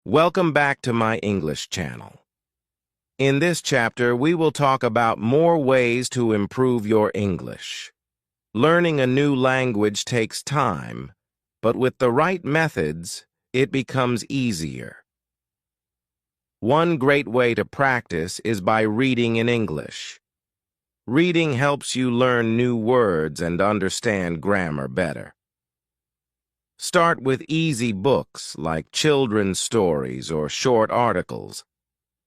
Welcome back to my English channel. In this chapter, we will talk about more ways to improve your English. Learning a new language takes time, but with the right methods, it becomes easier. One great way to practice is by reading in English. Reading helps you learn new words and understand grammar better. Start with easy books like children's stories or short articles.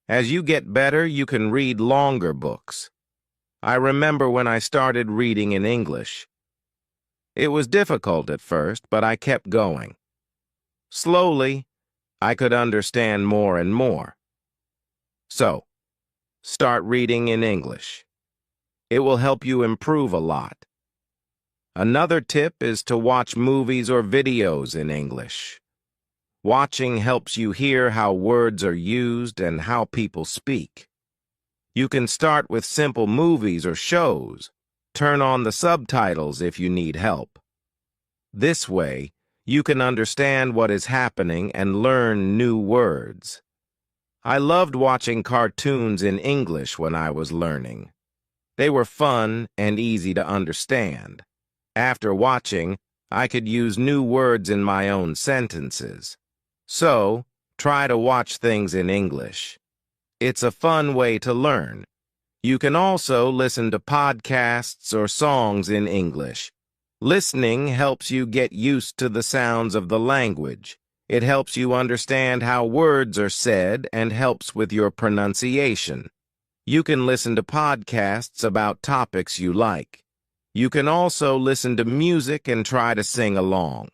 As you get better, you can read longer books. I remember when I started reading in English. It was difficult at first, but I kept going. Slowly, I could understand more and more. So, start reading in English. It will help you improve a lot. Another tip is to watch movies or videos in English. Watching helps you hear how words are used and how people speak. You can start with simple movies or shows. Turn on the subtitles if you need help. This way, you can understand what is happening and learn new words. I loved watching cartoons in English when I was learning. They were fun and easy to understand. After watching, I could use new words in my own sentences. So, try to watch things in English. It's a fun way to learn. You can also listen to podcasts or songs in English. Listening helps you get used to the sounds of the language. It helps you understand how words are said and helps with your pronunciation. You can listen to podcasts about topics you like. You can also listen to music and try to sing along.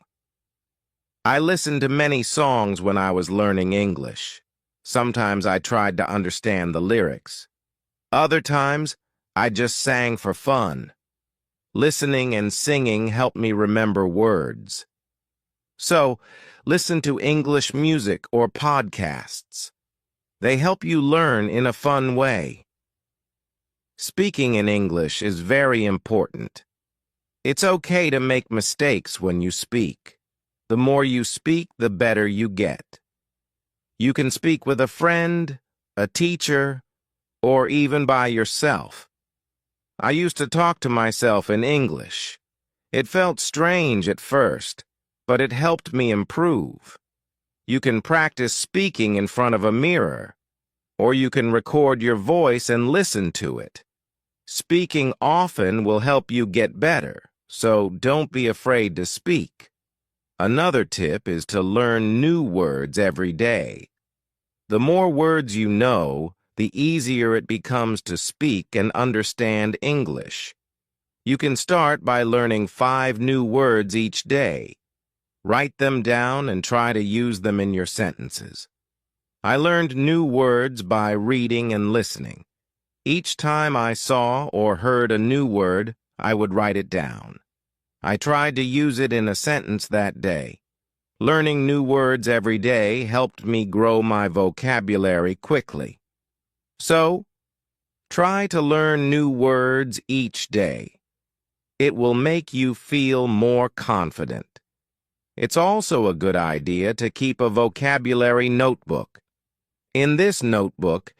I listened to many songs when I was learning English. Sometimes I tried to understand the lyrics. Other times, I just sang for fun. Listening and singing helped me remember words. So, listen to English music or podcasts. They help you learn in a fun way. Speaking in English is very important. It's okay to make mistakes when you speak. The more you speak, the better you get. You can speak with a friend, a teacher, or even by yourself. I used to talk to myself in English. It felt strange at first, but it helped me improve. You can practice speaking in front of a mirror, or you can record your voice and listen to it. Speaking often will help you get better, so don't be afraid to speak. Another tip is to learn new words every day. The more words you know, the easier it becomes to speak and understand English. You can start by learning 5 new words each day. Write them down and try to use them in your sentences. I learned new words by reading and listening. Each time I saw or heard a new word, I would write it down. I tried to use it in a sentence that day. Learning new words every day helped me grow my vocabulary quickly. So, try to learn new words each day. It will make you feel more confident. It's also a good idea to keep a vocabulary notebook. In this notebook,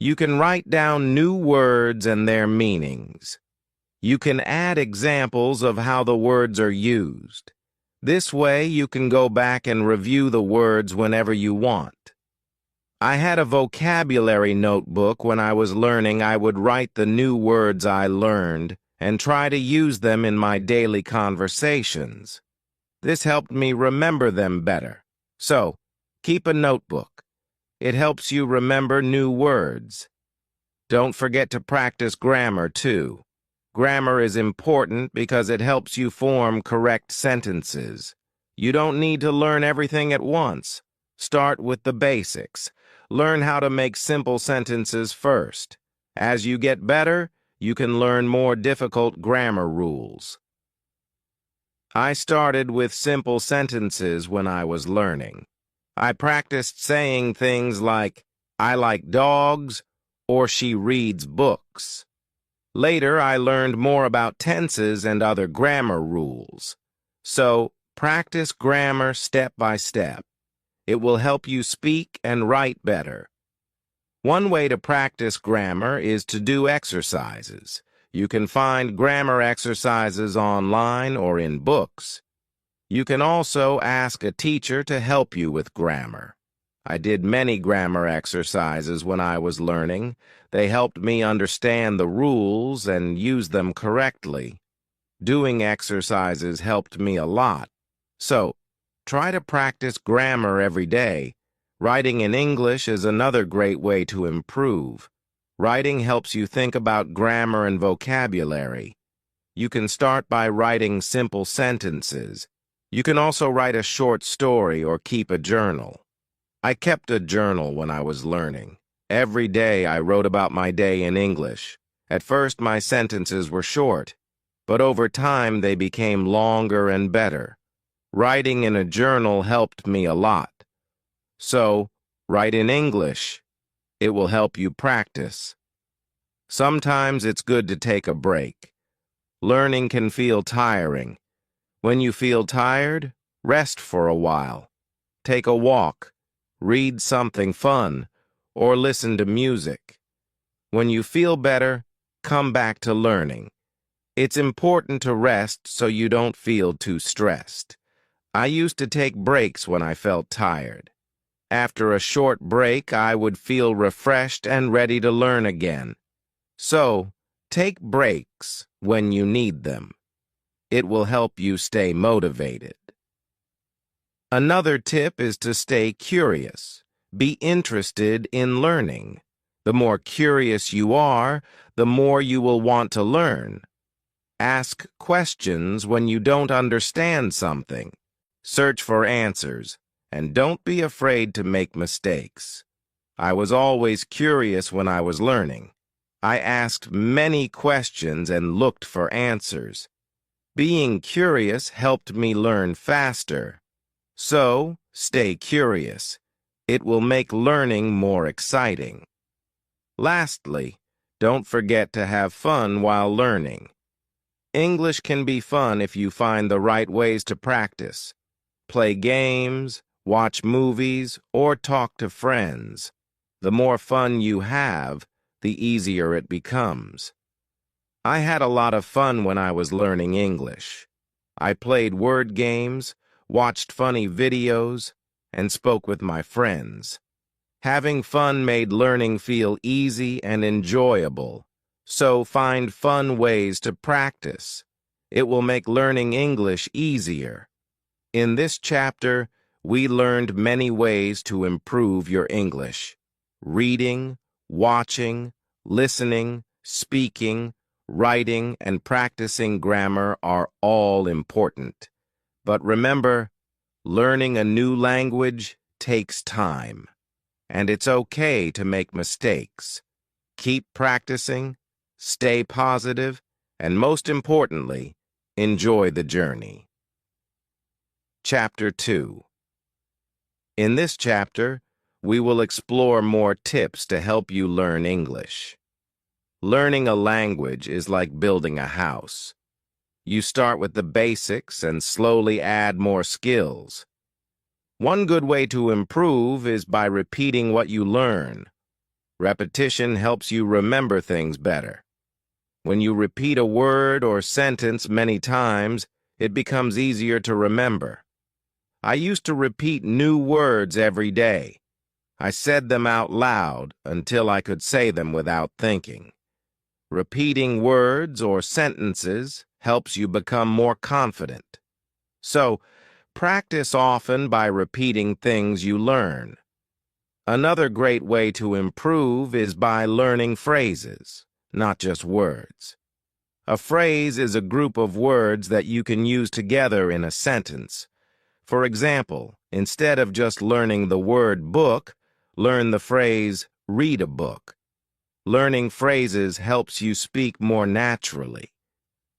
you can write down new words and their meanings. You can add examples of how the words are used. This way, you can go back and review the words whenever you want. I had a vocabulary notebook when I was learning. I would write the new words I learned and try to use them in my daily conversations. This helped me remember them better. So, keep a notebook. It helps you remember new words. Don't forget to practice grammar, too. Grammar is important because it helps you form correct sentences. You don't need to learn everything at once. Start with the basics. Learn how to make simple sentences first. As you get better, you can learn more difficult grammar rules. I started with simple sentences when I was learning. I practiced saying things like, I like dogs, or she reads books. Later, I learned more about tenses and other grammar rules. So, practice grammar step by step. It will help you speak and write better. One way to practice grammar is to do exercises. You can find grammar exercises online or in books. You can also ask a teacher to help you with grammar. I did many grammar exercises when I was learning. They helped me understand the rules and use them correctly. Doing exercises helped me a lot. So, try to practice grammar every day. Writing in English is another great way to improve. Writing helps you think about grammar and vocabulary. You can start by writing simple sentences. You can also write a short story or keep a journal. I kept a journal when I was learning. Every day I wrote about my day in English. At first my sentences were short, but over time they became longer and better. Writing in a journal helped me a lot. So, write in English. It will help you practice. Sometimes it's good to take a break. Learning can feel tiring. When you feel tired, rest for a while. Take a walk, read something fun, or listen to music. When you feel better, come back to learning. It's important to rest so you don't feel too stressed. I used to take breaks when I felt tired. After a short break, I would feel refreshed and ready to learn again. So, take breaks when you need them. It will help you stay motivated. Another tip is to stay curious. Be interested in learning. The more curious you are, the more you will want to learn. Ask questions when you don't understand something. Search for answers, and don't be afraid to make mistakes. I was always curious when I was learning. I asked many questions and looked for answers. Being curious helped me learn faster. So, stay curious. It will make learning more exciting. Lastly, don't forget to have fun while learning. English can be fun if you find the right ways to practice. Play games, watch movies, or talk to friends. The more fun you have, the easier it becomes. I had a lot of fun when I was learning English. I played word games, watched funny videos, and spoke with my friends. Having fun made learning feel easy and enjoyable, so find fun ways to practice. It will make learning English easier. In this chapter, we learned many ways to improve your English. Reading, watching, listening, speaking, writing, and practicing grammar are all important. But remember, learning a new language takes time, and it's okay to make mistakes. Keep practicing, stay positive, and most importantly, enjoy the journey. Chapter 2. In this chapter, we will explore more tips to help you learn English. Learning a language is like building a house. You start with the basics and slowly add more skills. One good way to improve is by repeating what you learn. Repetition helps you remember things better. When you repeat a word or sentence many times, it becomes easier to remember. I used to repeat new words every day. I said them out loud until I could say them without thinking. Repeating words or sentences helps you become more confident. So, practice often by repeating things you learn. Another great way to improve is by learning phrases, not just words. A phrase is a group of words that you can use together in a sentence. For example, instead of just learning the word book, learn the phrase read a book. Learning phrases helps you speak more naturally.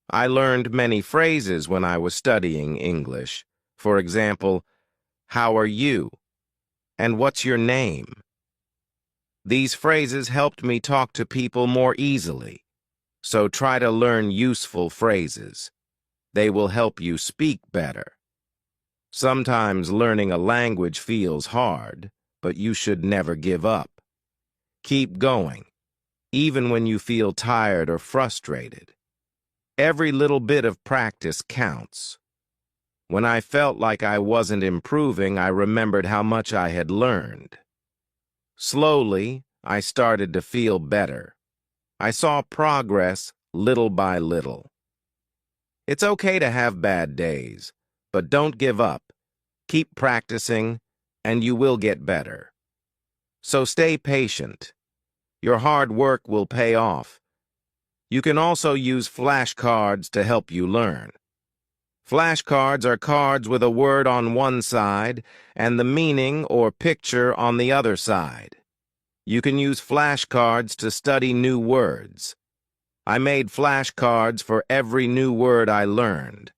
I learned many phrases when I was studying English. For example, how are you? And what's your name? These phrases helped me talk to people more easily. So try to learn useful phrases. They will help you speak better. Sometimes learning a language feels hard, but you should never give up. Keep going, even when you feel tired or frustrated. Every little bit of practice counts. When I felt like I wasn't improving, I remembered how much I had learned. Slowly, I started to feel better. I saw progress little by little. It's okay to have bad days, but don't give up. Keep practicing, and you will get better. So stay patient. Your hard work will pay off. You can also use flashcards to help you learn. Flashcards are cards with a word on one side and the meaning or picture on the other side. You can use flashcards to study new words. I made flashcards for every new word I learned.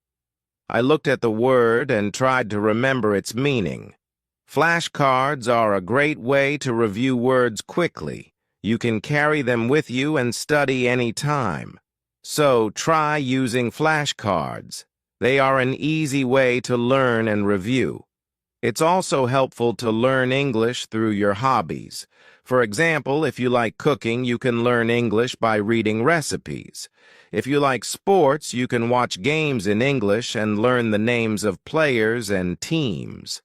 I looked at the word and tried to remember its meaning. Flashcards are a great way to review words quickly. You can carry them with you and study any time. So try using flashcards. They are an easy way to learn and review. It's also helpful to learn English through your hobbies. For example, if you like cooking, you can learn English by reading recipes. If you like sports, you can watch games in English and learn the names of players and teams.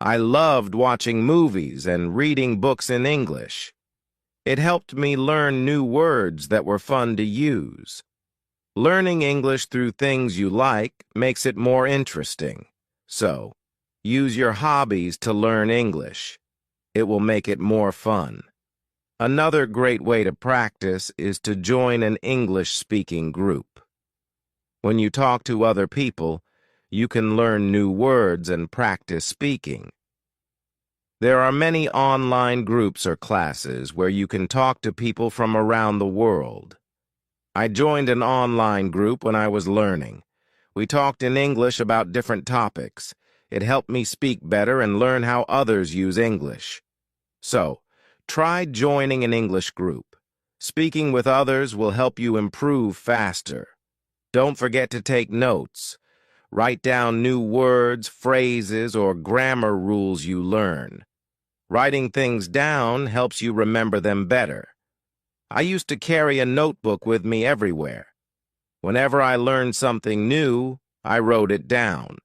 I loved watching movies and reading books in English. It helped me learn new words that were fun to use. Learning English through things you like makes it more interesting. So, use your hobbies to learn English. It will make it more fun. Another great way to practice is to join an English-speaking group. When you talk to other people, you can learn new words and practice speaking. There are many online groups or classes where you can talk to people from around the world. I joined an online group when I was learning. We talked in English about different topics. It helped me speak better and learn how others use English. So, try joining an English group. Speaking with others will help you improve faster. Don't forget to take notes. Write down new words, phrases, or grammar rules you learn. Writing things down helps you remember them better. I used to carry a notebook with me everywhere. Whenever I learned something new, I wrote it down.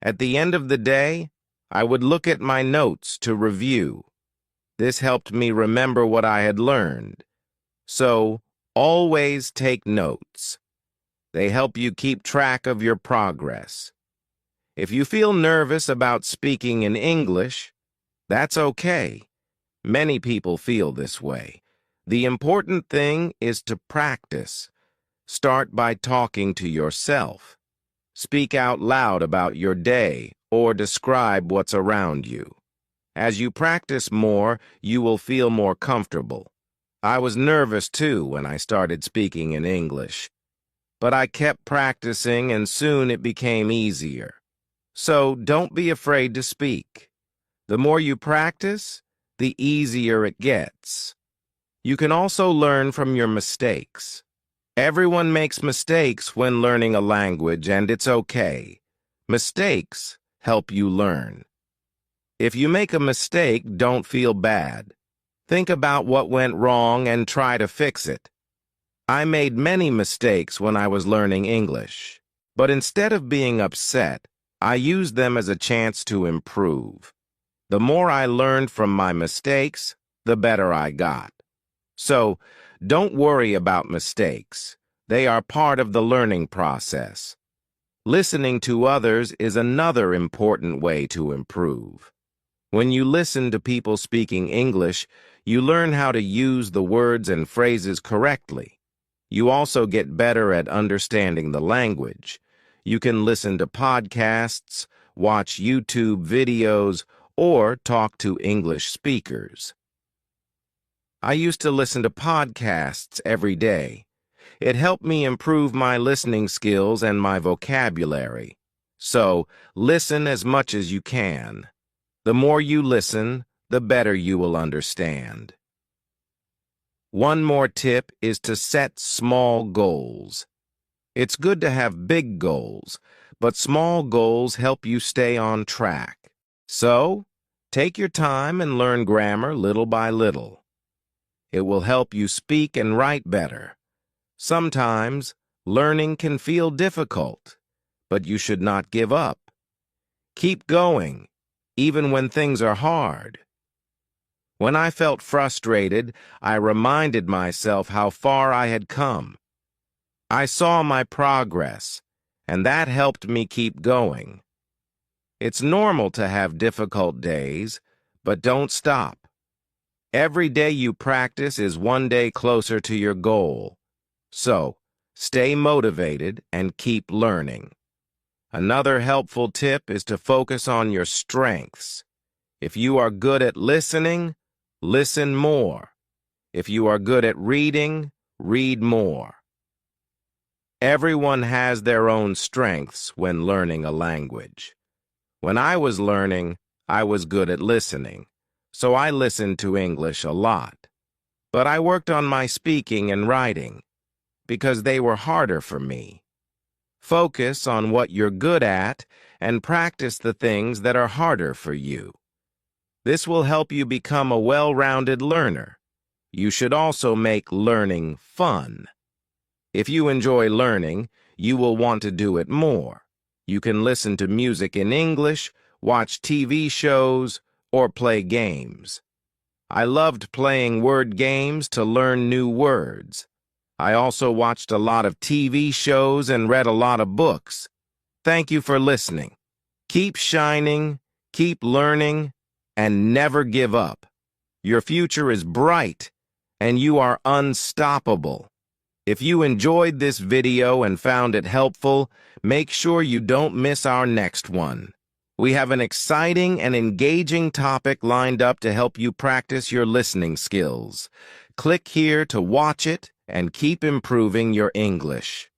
At the end of the day, I would look at my notes to review. This helped me remember what I had learned. So, always take notes. They help you keep track of your progress. If you feel nervous about speaking in English, that's okay. Many people feel this way. The important thing is to practice. Start by talking to yourself. Speak out loud about your day or describe what's around you. As you practice more, you will feel more comfortable. I was nervous too when I started speaking in English, but I kept practicing and soon it became easier. So don't be afraid to speak. The more you practice, the easier it gets. You can also learn from your mistakes. Everyone makes mistakes when learning a language, and it's okay. Mistakes help you learn. If you make a mistake, don't feel bad. Think about what went wrong and try to fix it. I made many mistakes when I was learning English, but instead of being upset, I used them as a chance to improve. The more I learned from my mistakes, the better I got. So, don't worry about mistakes. They are part of the learning process. Listening to others is another important way to improve. When you listen to people speaking English, you learn how to use the words and phrases correctly. You also get better at understanding the language. You can listen to podcasts, watch YouTube videos, or talk to English speakers. I used to listen to podcasts every day. It helped me improve my listening skills and my vocabulary. So, listen as much as you can. The more you listen, the better you will understand. One more tip is to set small goals. It's good to have big goals, but small goals help you stay on track. So, take your time and learn grammar little by little. It will help you speak and write better. Sometimes, learning can feel difficult, but you should not give up. Keep going, even when things are hard. When I felt frustrated, I reminded myself how far I had come. I saw my progress, and that helped me keep going. It's normal to have difficult days, but don't stop. Every day you practice is one day closer to your goal. So, stay motivated and keep learning. Another helpful tip is to focus on your strengths. If you are good at listening, listen more. If you are good at reading, read more. Everyone has their own strengths when learning a language. When I was learning, I was good at listening, so I listened to English a lot. But I worked on my speaking and writing, because they were harder for me. Focus on what you're good at and practice the things that are harder for you. This will help you become a well-rounded learner. You should also make learning fun. If you enjoy learning, you will want to do it more. You can listen to music in English, watch TV shows, or play games. I loved playing word games to learn new words. I also watched a lot of TV shows and read a lot of books. Thank you for listening. Keep shining, keep learning, and never give up. Your future is bright, and you are unstoppable. If you enjoyed this video and found it helpful, make sure you don't miss our next one. We have an exciting and engaging topic lined up to help you practice your listening skills. Click here to watch it and keep improving your English.